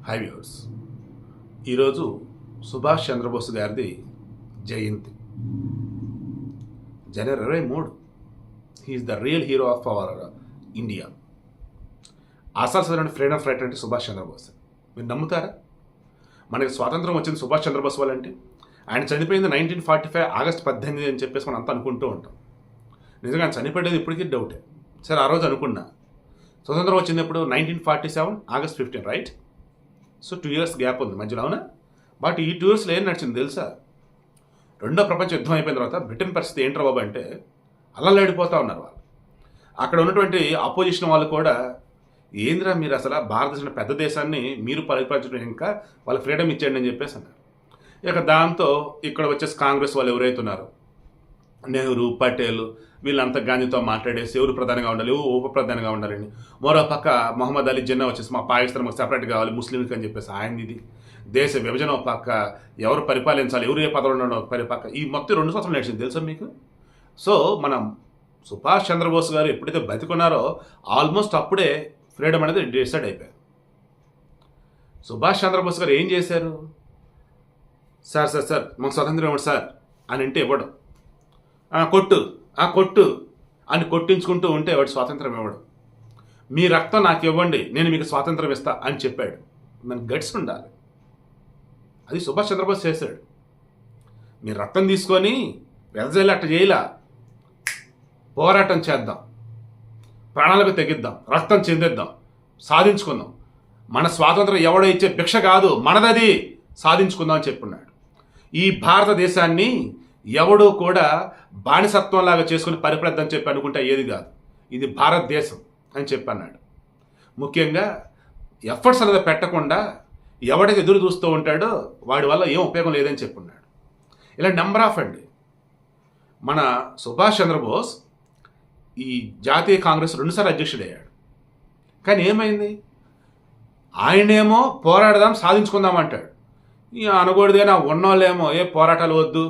High viewers, ఈరోజు సుభాష్ చంద్రబోస్ గారిది జయంతి. జనవరి 23. He is the real hero of our India. అసలు ఫ్రీడమ్ ఫైటర్ అంటే సుభాష్ చంద్రబోస్. మీరు నమ్ముతారా? మనకి స్వాతంత్రం వచ్చింది సుభాష్ చంద్రబోస్ వాళ్ళంటే. ఆయన చనిపోయింది 1945 ఆగస్టు 18 అని చెప్పేసి మనం అంతా అనుకుంటూ ఉంటాం. నిజంగా ఆయన చనిపోయేది ఇప్పటికీ డౌటే. సరే, ఆ రోజు అనుకున్నా. స్వతంత్రం వచ్చింది ఎప్పుడు? 1947 August 15, right? So 2 years gap ఉంది మధ్యలో, అవునా? బట్ ఈ 2 yearsలో ఏం నడిచింది తెలుసా? రెండో ప్రపంచ యుద్ధం అయిపోయిన తర్వాత బ్రిటన్ పరిస్థితి ఏంట్రా బాబు అంటే అల్లల్లాడిపోతూ ఉన్నారు వాళ్ళు. అక్కడ ఉన్నటువంటి అపోజిషన్ వాళ్ళు కూడా, ఏంద్రా మీరు అసలు భారతదేశం పెద్ద దేశాన్ని మీరు పరిపాలించడం, ఇంకా వాళ్ళ ఫ్రీడమ్ ఇచ్చేయండి అని చెప్పేసి అన్నారు. ఇక దాంతో ఇక్కడ వచ్చేసి కాంగ్రెస్ వాళ్ళు ఎవరైతే ఉన్నారో, నెహ్రూ, పటేల్, వీళ్ళంతా గాంధీతో మాట్లాడేసి ఎవరు ప్రధానంగా ఉండాలి, ఉప ప్రధానంగా ఉండాలని. మరో పక్క మొహమ్మద్ అలీ జిన్నా వచ్చేసి మా పాకిస్తాన్ మాకు సెపరేట్ కావాలి ముస్లింకి అని చెప్పేసి ఆయన. ఇది దేశ విభజన ఒక పక్క, ఎవరు పరిపాలించాలి, ఎవరు ఏ పదవులు ఉండడం ఒక పరిపక్క. ఈ మొత్తం 2 సంవత్సరాలు నడిచింది తెలుసా మీకు? సో మనం సుభాష్ చంద్రబోస్ గారు ఎప్పుడైతే బతికున్నారో ఆల్మోస్ట్ అప్పుడే ఫ్రీడమ్ అనేది డిసైడ్ అయిపోయారు. సుభాష్ చంద్రబోస్ గారు ఏం చేశారు? సార్ సార్ సార్ మాకు స్వతంత్రం ఇవ్వండి సార్ అని అంటే ఇవ్వడం, కొట్టు అని కొట్టించుకుంటూ ఉంటే వాడు స్వాతంత్రం ఇవ్వడం. మీ రక్తం నాకు ఇవ్వండి, నేను మీకు స్వాతంత్రం ఇస్తా అని చెప్పాడు. మనకు గట్స్ ఉండాలి. అది సుభాష్ చంద్రబోస్ చేశాడు. మీరు రక్తం తీసుకొని వెదజల్లి అట్ట చేయలా, పోరాటం చేద్దాం, ప్రాణాలకు తెగిద్దాం, రక్తం చెందిద్దాం, సాధించుకుందాం. మన స్వాతంత్రం ఎవడో ఇచ్చే భిక్ష కాదు, మనదది, సాధించుకుందాం అని చెప్పున్నాడు. ఈ భారతదేశాన్ని ఎవడో కూడా బానిసత్వంలాగా చేసుకుని పరిపాలిద్దని చెప్పి అనుకుంటే ఏది కాదు. ఇది భారతదేశం అని చెప్పి అన్నాడు. ముఖ్యంగా ఎఫర్ట్స్ అనేది పెట్టకుండా ఎవడికి ఎదురు చూస్తూ ఉంటాడో వాడి వల్ల ఏం ఉపయోగం లేదని చెప్పున్నాడు. ఇలా నెంబర్ ఆఫ్ అండి. మన సుభాష్ చంద్రబోస్ ఈ జాతీయ కాంగ్రెస్ 2 సార్లు అధ్యక్షుడయ్యాడు. కానీ ఏమైంది? ఆయనేమో పోరాడదాం, సాధించుకుందాం అంటాడు. అనకూడదేనా ఉన్నోళ్ళేమో ఏ పోరాటాలు వద్దు,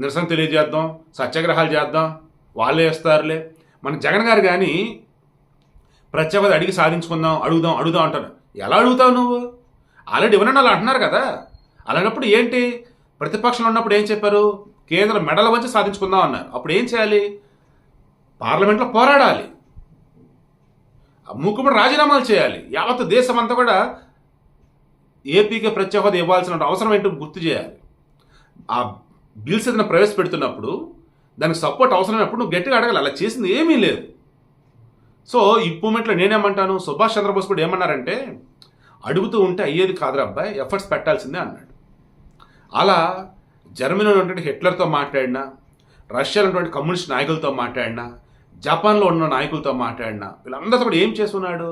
నిరసన తెలియజేద్దాం, సత్యాగ్రహాలు చేద్దాం, వాళ్ళే ఇస్తారులే. మన జగన్ గారు కానీ ప్రత్యేకత అడిగి సాధించుకుందాం, అడుగుదాం అంటారు. ఎలా అడుగుతావు నువ్వు? ఆల్రెడీ ఇవ్వనని వాళ్ళు అంటున్నారు కదా. అలాంటప్పుడు ఏంటి? ప్రతిపక్షంలో ఉన్నప్పుడు ఏం చెప్పారు? కేంద్రం మెడల వంచి సాధించుకుందాం అన్నారు. అప్పుడు ఏం చేయాలి? పార్లమెంట్లో పోరాడాలి, మూకుమ్మడి రాజీనామాలు చేయాలి. యావత్ దేశం అంతా కూడా ఏపీకి ప్రత్యేక హోదా ఇవ్వాల్సిన అవసరం ఏంటో గుర్తు చేయాలి. ఆ బిల్స్ ఏదైనా ప్రవేశపెడుతున్నప్పుడు దానికి సపోర్ట్ అవసరమైనప్పుడు నువ్వు గట్టిగా అడగాలి. అలా చేసింది ఏమీ లేదు. సో ఈ మూమెంట్లో నేనేమంటాను, సుభాష్ చంద్రబోస్ కూడా ఏమన్నారంటే, అడుగుతూ ఉంటే అయ్యేది కాదురా అబ్బాయి, ఎఫర్ట్స్ పెట్టాల్సిందే అన్నాడు. అలా జర్మనీలో ఉన్నటువంటి హిట్లర్తో మాట్లాడినా, రష్యాలో ఉన్నటువంటి కమ్యూనిస్ట్ నాయకులతో మాట్లాడినా, జపాన్లో ఉన్న నాయకులతో మాట్లాడినా, వీళ్ళందరితో కూడా ఏం చేస్తున్నాడు?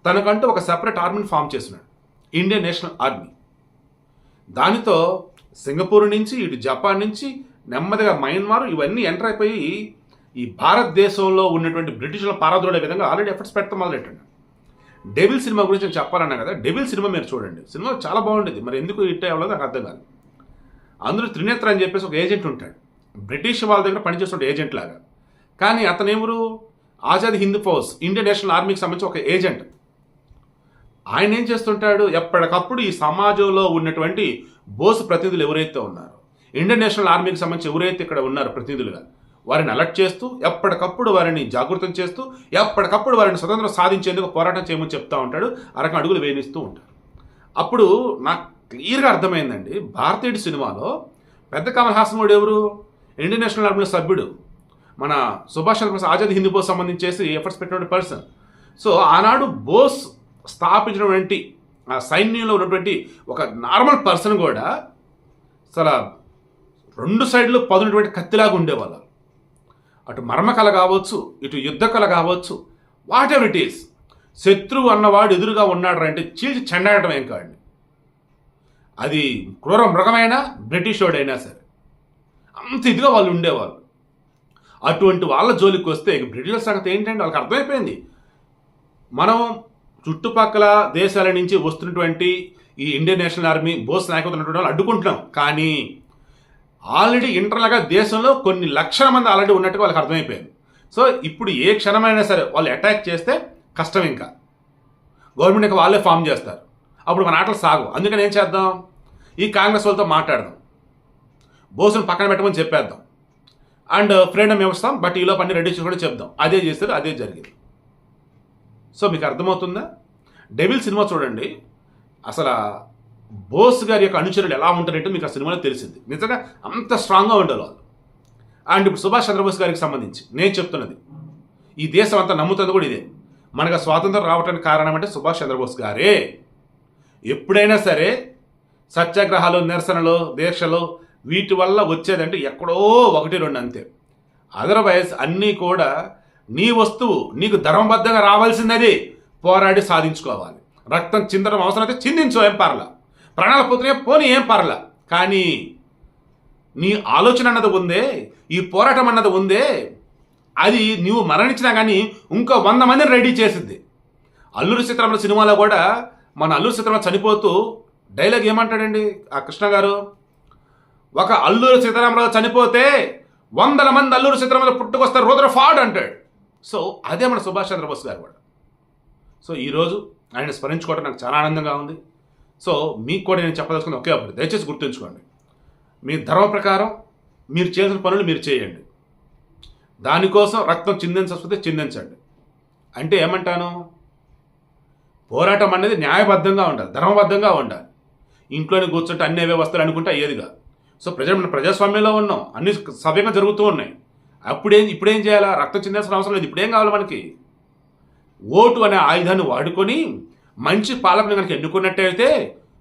తనకంటూ ఒక సెపరేట్ ఆర్మీని ఫామ్ చేస్తున్నాడు, ఇండియన్ నేషనల్ ఆర్మీ. దానితో సింగపూర్ నుంచి ఇటు జపాన్ నుంచి నెమ్మదిగా మయన్మార్ ఇవన్నీ ఎంటర్ అయిపోయి ఈ భారతదేశంలో ఉన్నటువంటి బ్రిటిష్లో పారదోడే విధంగా ఆల్రెడీ ఎఫర్ట్స్ పెట్టడం మొదలెట్టండి. డెవిల్ సినిమా గురించి నేను చెప్పాలన్నా కదా. డెవిల్ సినిమా మీరు చూడండి, సినిమా చాలా బాగుండేది. మరి ఎందుకు హిట్ అవ్వలేదో నాకు అర్థం కాదు. అందులో త్రినేత్ర అని చెప్పేసి ఒక ఏజెంట్ ఉంటాడు, బ్రిటిష్ వాళ్ళ దగ్గర పనిచేస్తుంటే ఏజెంట్ లాగా. కానీ అతను ఎవరు? ఆజాద్ హింద్ ఫౌజ్, ఇండియన్ నేషనల్ ఆర్మీకి సంబంధించి ఒక ఏజెంట్. ఆయన ఏం చేస్తుంటాడు? ఎప్పటికప్పుడు ఈ సమాజంలో ఉన్నటువంటి బోసు ప్రతినిధులు ఎవరైతే ఉన్నారో, ఇండియన్ నేషనల్ ఆర్మీకి సంబంధించి ఎవరైతే ఇక్కడ ఉన్నారో ప్రతినిధులుగా, వారిని అలర్ట్ చేస్తూ, ఎప్పటికప్పుడు వారిని జాగృతం చేస్తూ, ఎప్పటికప్పుడు వారిని స్వతంత్రం సాధించేందుకు పోరాటం చేయమని చెప్తూ ఉంటాడు. అరకం అడుగులు వేయిస్తూ ఉంటారు. అప్పుడు నాకు క్లియర్గా అర్థమైందండి, భారతీయుడి సినిమాలో పెద్ద కమల్ హాసన్ కూడా ఎవరు? ఇండియన్ నేషనల్ ఆర్మీలో సభ్యుడు, మన సుభాష్ చంద్రబోస్ ఆజాద్ హింద్ ఫౌజ్ సంబంధించేసి ఎఫర్ట్స్ పెట్టినటువంటి పర్సన్. సో ఆనాడు బోస్ స్థాపించినటువంటి ఆ సైన్యంలో ఉన్నటువంటి ఒక నార్మల్ పర్సన్ కూడా అసలు 2 సైడ్లు పదునటువంటి కత్తిలాగా ఉండేవాళ్ళు. అటు మర్మకళ కావచ్చు, ఇటు యుద్ధ కళ కావచ్చు, వాట్ ఎవర్ ఇట్ ఈస్. శత్రువు అన్నవాడు ఎదురుగా ఉన్నాడు అంటే చీల్చి చెండాడటం ఏం కాండి. అది క్రూర మృగమైనా బ్రిటిష్ వాడైనా సరే అంత ఇదిగా వాళ్ళు ఉండేవాళ్ళు. అటువంటి వాళ్ళ జోలికి వస్తే బ్రిటిష్ సంగతి ఏంటంటే వాళ్ళకి అర్థమైపోయింది. మనం చుట్టుపక్కల దేశాల నుంచి వస్తున్నటువంటి ఈ ఇండియన్ నేషనల్ ఆర్మీ బోస్ నాయకత్వం వాళ్ళు అడ్డుకుంటున్నాం. కానీ ఆల్రెడీ ఇంటర్నల్గా దేశంలో కొన్ని లక్షల మంది ఆల్రెడీ ఉన్నట్టుగా వాళ్ళకి అర్థమైపోయింది. సో ఇప్పుడు ఏ క్షణమైనా సరే వాళ్ళు అటాక్ చేస్తే కష్టం. ఇంకా గవర్నమెంట్ వాళ్ళే ఫామ్ చేస్తారు. అప్పుడు మన ఆటలు సాగు. అందుకని ఏం చేద్దాం, ఈ కాంగ్రెస్ వాళ్ళతో మాట్లాడదాం, బోసును పక్కన పెట్టమని చెప్పేద్దాం, అండ్ ఫ్రీడమ్ ఇస్తాం, బట్ ఈలోపు అన్ని రెడీ కూడా చెప్దాం. అదే చేస్తారు, అదే జరిగింది. సో మీకు అర్థమవుతుందా? డెవిల్ సినిమా చూడండి, అసలు బోస్ గారి యొక్క అనుచరులు ఎలా ఉంటారంటే మీకు ఆ సినిమాలో తెలిసింది. నిజంగా అంత స్ట్రాంగ్గా ఉండాలి వాళ్ళు. అండ్ ఇప్పుడు సుభాష్ చంద్రబోస్ గారికి సంబంధించి నేను చెప్తున్నది, ఈ దేశం అంతా నమ్ముతుంది కూడా ఇదే. మనకు స్వాతంత్రం రావడానికి కారణం అంటే సుభాష్ చంద్రబోస్ గారే. ఎప్పుడైనా సరే సత్యాగ్రహాలు, నిరసనలు, దీక్షలు వీటి వల్ల వచ్చేదంటే ఎక్కడో 1-2 అంతే. అదర్వైజ్ అన్నీ కూడా నీ వస్తువు నీకు ధర్మబద్ధంగా రావాల్సింది పోరాడి సాధించుకోవాలి. రక్తం చిందడం అవసరం అయితే చిందించు, ఏం పర్లా. ప్రాణాలు పోతున్నాయి పోనీ, ఏం పర్లా. కానీ నీ ఆలోచన అన్నది ఉందే, ఈ పోరాటం అన్నది ఉందే, అది నీవు మరణించినా కానీ ఇంకో 100 మందిని రెడీ చేసింది. అల్లూరి సీతారామరాజు సినిమాలో కూడా మన అల్లూరి సీతారామరాజు చనిపోతూ డైలాగ్ ఏమంటాడండి ఆ కృష్ణ గారు, ఒక అల్లూరి సీతారామరాజు చనిపోతే 100 మంది అల్లూరి సీతారామరాజు పుట్టుకొస్తారు రూద్రఫాడ్ అంటాడు. సో అదే మన సుభాష్ చంద్రబోస్ గారు కూడా. సో ఈరోజు ఆయన స్మరించుకోవడం నాకు చాలా ఆనందంగా ఉంది. సో మీకు కూడా నేను చెప్పదలుచుకుని ఒకే ఒకటి, దయచేసి గుర్తుంచుకోండి, మీ ధర్మ ప్రకారం మీరు చేసిన పనులు మీరు చేయండి, దానికోసం రక్తం చిందించకపోతే చిందించండి. అంటే ఏమంటాను, పోరాటం అనేది న్యాయబద్ధంగా ఉండాలి, ధర్మబద్ధంగా ఉండాలి. ఇంట్లోనే కూర్చుంటే అన్ని అవే వస్తాయి అనుకుంటే అయ్యేదిగా. సో మన ప్రజాస్వామ్యంలో ఉన్నాం, అన్ని సవ్యంగా జరుగుతూ ఉన్నాయి. ఇప్పుడేం చేయాలా, రక్తం చిందాల్సిన అవసరం లేదు. ఇప్పుడేం కావాలి మనకి, ఓటు అనే ఆయుధాన్ని వాడుకొని మంచి పాలకుని కనుక ఎన్నుకున్నట్టయితే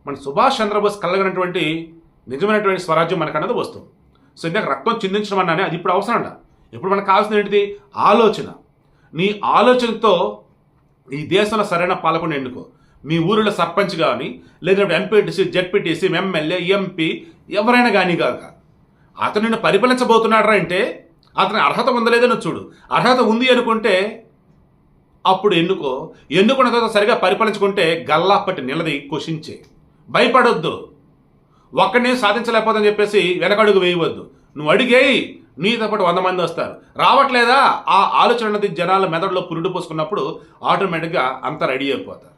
మన సుభాష్ చంద్రబోస్ కలగనటువంటి నిజమైనటువంటి స్వరాజ్యం మనకు అన్నది వస్తుంది. సో ఇందాక రక్తం చిందించడం అన్నానే, అది ఇప్పుడు అవసరం అంట. ఇప్పుడు మనకు కావాల్సింది ఏంటిది, ఆలోచన. నీ ఆలోచనతో ఈ దేశంలో సరైన పాలకుని ఎన్నుకో. మీ ఊరిలో సర్పంచ్ కానీ, లేదంటే ఎంపీటీసీ, జెడ్పీటీసీ, ఎమ్మెల్యే, ఎంపీ ఎవరైనా కానీ కాక అతను నిన్ను పరిపాలించబోతున్నాడు అంటే అతని అర్హత ఉందో లేదో నువ్వు చూడు. అర్హత ఉంది అనుకుంటే అప్పుడు ఎన్నుకున్న తర్వాత సరిగా పరిపాలించుకుంటే గల్లాపట్టి నిలది కుషించే. భయపడొద్దు, ఒక్కడిని సాధించలేకపోదని చెప్పేసి వెనకడుగు వేయవద్దు. నువ్వు అడిగేయి, నీతో పాటు 100 మంది వస్తారు. రావట్లేదా, ఆ ఆలోచన అన్నది జనాల మెదడులో పురుడు పోసుకున్నప్పుడు ఆటోమేటిక్గా అంతా రెడీ అయిపోతారు.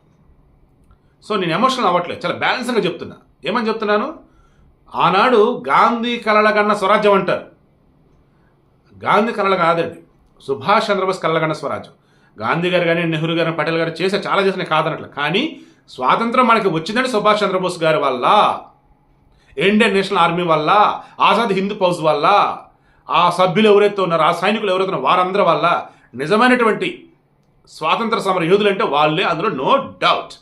సో నేను ఎమోషనల్ అవ్వట్లేదు, చాలా బ్యాలెన్స్గా చెప్తున్నా. ఏమని చెప్తున్నాను, ఆనాడు గాంధీ కలల కన్న స్వరాజ్యం అంటారు. గాంధీ కలలు కాదండి, సుభాష్ చంద్రబోస్ కలల కన్న స్వరాజ్యం. గాంధీ గారు కానీ, నెహ్రూ గారు, పటేల్ గారు చాలా చేసిన కాదనట్లు. కానీ స్వాతంత్రం మనకి వచ్చిందంటే సుభాష్ చంద్రబోస్ గారి వల్ల, ఇండియన్ నేషనల్ ఆర్మీ వల్ల, ఆజాద్ హింద్ ఫౌజ్ వల్ల, ఆ సభ్యులు ఎవరైతే ఉన్నారో, ఆ సైనికులు ఎవరైతే ఉన్నారో వారందరి వల్ల. నిజమైనటువంటి స్వాతంత్ర సమర యోధులు అంటే వాళ్ళే, అందులో నో డౌట్.